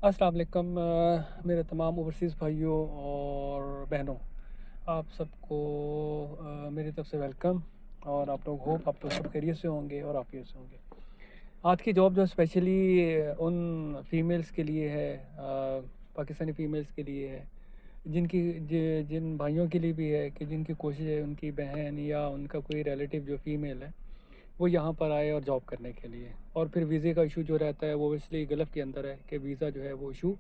अस्सलाम वालेकुम मेरे तमाम ओवरसीज़ भाइयों और बहनों, आप सबको मेरी तरफ से वेलकम। और आप लोग होप आप लोग सब खैरियत से होंगे और आफियत से होंगे। आज की जॉब जो स्पेशली उन फीमेल्स के लिए है, पाकिस्तानी फ़ीमेल्स के लिए है, जिन भाइयों के लिए भी है कि जिनकी कोशिश है उनकी बहन या उनका कोई रिलेटिव जो फ़ीमेल है वो यहाँ पर आए और जॉब करने के लिए। और फिर वीज़े का इशू जो रहता है वो इसलिए गल्फ़ के अंदर है कि वीज़ा जो है वो इशू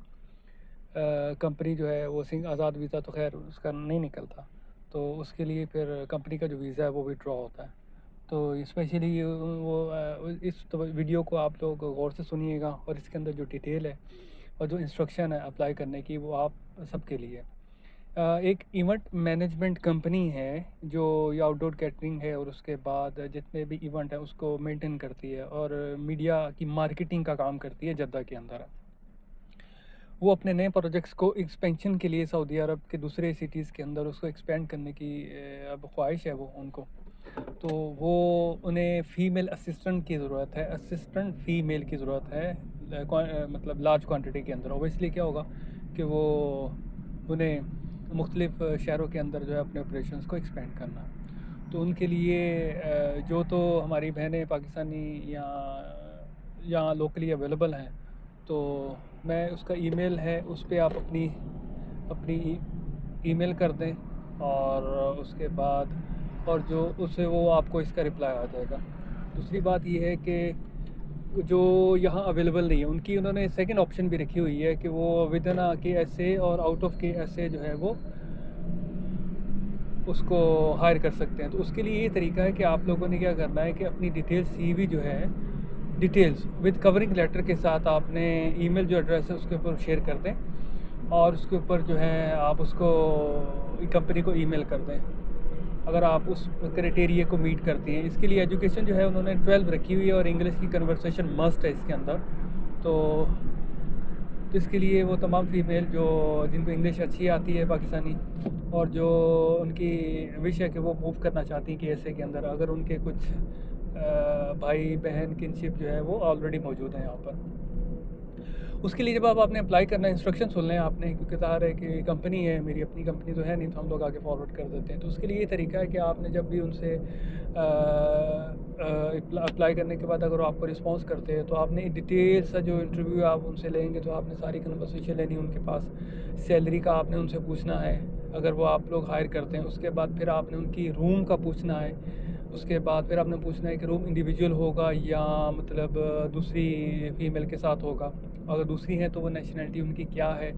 कंपनी जो है वो सिंह आज़ाद वीज़ा तो खैर उसका नहीं निकलता, तो उसके लिए फिर कंपनी का जो वीज़ा है वो विड्रॉ होता है। तो स्पेशली वो इस तो वीडियो को आप लोग गौर से सुनिएगा और इसके अंदर जो डिटेल है और जो इंस्ट्रक्शन है अप्लाई करने की वो आप सबके लिए है। एक इवेंट मैनेजमेंट कंपनी है जो ये आउटडोर कैटरिंग है और उसके बाद जितने भी इवेंट है उसको मेंटेन करती है और मीडिया की मार्केटिंग का काम करती है जद्दा के अंदर। वो अपने नए प्रोजेक्ट्स को एक्सपेंशन के लिए सऊदी अरब के दूसरे सिटीज़ के अंदर उसको एक्सपेंड करने की अब ख्वाहिश है वो उनको। तो वो उन्हें फ़ीमेल असिस्टेंट की ज़रूरत है, असिस्टेंट फ़ीमेल की ज़रूरत है, मतलब लार्ज क्वांटिटी के अंदर। ओबियसली क्या होगा कि वो उन्हें मुख्तलिफ़ शहरों के अंदर जो है अपने ऑपरेशंस को एक्सपेंड करना। तो उनके लिए जो तो हमारी बहनें पाकिस्तानी या यहाँ लोकली अवेलेबल हैं, तो मैं उसका ईमेल है उस पे आप अपनी अपनी ईमेल कर दें और उसके बाद और जो उससे वो आपको इसका रिप्लाई आ जाएगा। दूसरी बात ये है कि जो यहाँ अवेलेबल नहीं है उनकी उन्होंने सेकंड ऑप्शन भी रखी हुई है कि वो विद इन के एस और आउट ऑफ के एस जो है वो उसको हायर कर सकते हैं। तो उसके लिए ये तरीका है कि आप लोगों ने क्या करना है कि अपनी डिटेल्स सीवी जो है डिटेल्स विद कवरिंग लेटर के साथ आपने ईमेल जो एड्रेस है उसके ऊपर शेयर कर दें और उसके ऊपर जो है आप उसको कंपनी को ईमेल कर दें अगर आप उस क्राइटेरिया को मीट करती हैं। इसके लिए एजुकेशन जो है उन्होंने 12 रखी हुई है और इंग्लिश की कन्वर्सेशन मस्ट है इसके अंदर। तो इसके लिए वो तमाम फ़ीमेल जो जिनको इंग्लिश अच्छी आती है पाकिस्तानी और जो उनकी विश है कि वो मूव करना चाहती हैं केएसए के अंदर, अगर उनके कुछ भाई बहन किनशिप जो है वो ऑलरेडी मौजूद हैं यहाँ पर, उसके लिए जब आप आपने अप्लाई करना है इंस्ट्रक्शन सुन लें आपने, क्योंकि ज़ाहिर है कि कंपनी है, मेरी अपनी कंपनी तो है नहीं, तो हम लोग आगे फॉरवर्ड कर देते हैं। तो उसके लिए ये तरीका है कि आपने जब भी उनसे अप्लाई करने के बाद अगर वो आपको रिस्पॉन्स करते हैं तो आपने डिटेल्स सा जो इंटरव्यू आप उनसे लेंगे तो आपने सारी कन्वर्सेशन लेनी उनके पास, सैलरी का आपने उनसे पूछना है अगर वो आप लोग हायर करते हैं। उसके बाद फिर आपने उनकी रूम का पूछना है, उसके बाद फिर आपने पूछना है कि रूम इंडिविजुअल होगा या मतलब दूसरी फ़ीमेल के साथ होगा, अगर दूसरी है तो वो नेशनलिटी उनकी क्या है।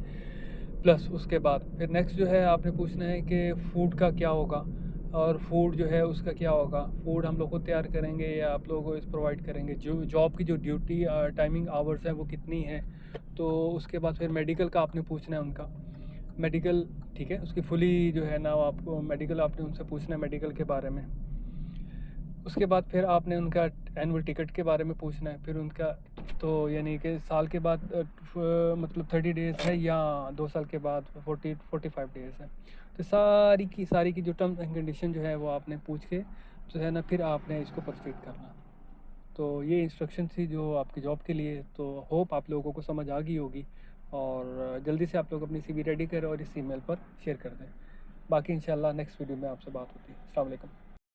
प्लस उसके बाद फिर नेक्स्ट जो है आपने पूछना है कि फ़ूड का क्या होगा और फूड जो है उसका क्या होगा, फूड हम लोग को तैयार करेंगे या आप लोगों को इस प्रोवाइड करेंगे, जो जॉब की जो ड्यूटी टाइमिंग आवर्स है वो कितनी है। तो उसके बाद फिर मेडिकल का आपने पूछना है उनका, मेडिकल ठीक है, उसकी फुली जो है ना आपको मेडिकल आपने उनसे पूछना है मेडिकल के बारे में। उसके बाद फिर आपने उनका एनुअल टिकट के बारे में पूछना है, फिर उनका तो यानी कि साल के बाद मतलब 30 डेज़ है या 2 साल के बाद 45 डेज़ है। तो सारी की जो टर्म्स एंड कंडीशन जो है वो आपने पूछ के जो है ना फिर आपने इसको प्रोसीड करना। तो ये इंस्ट्रक्शन थी जो आपकी जॉब के लिए, तो होप आप लोगों को समझ आ गई होगी और जल्दी से आप लोग अपनी सीवी रेडी करें और इस ईमेल पर शेयर कर दें। बाकी इंशाल्लाह नेक्स्ट वीडियो में आपसे बात होती है। अस्सलाम वालेकुम।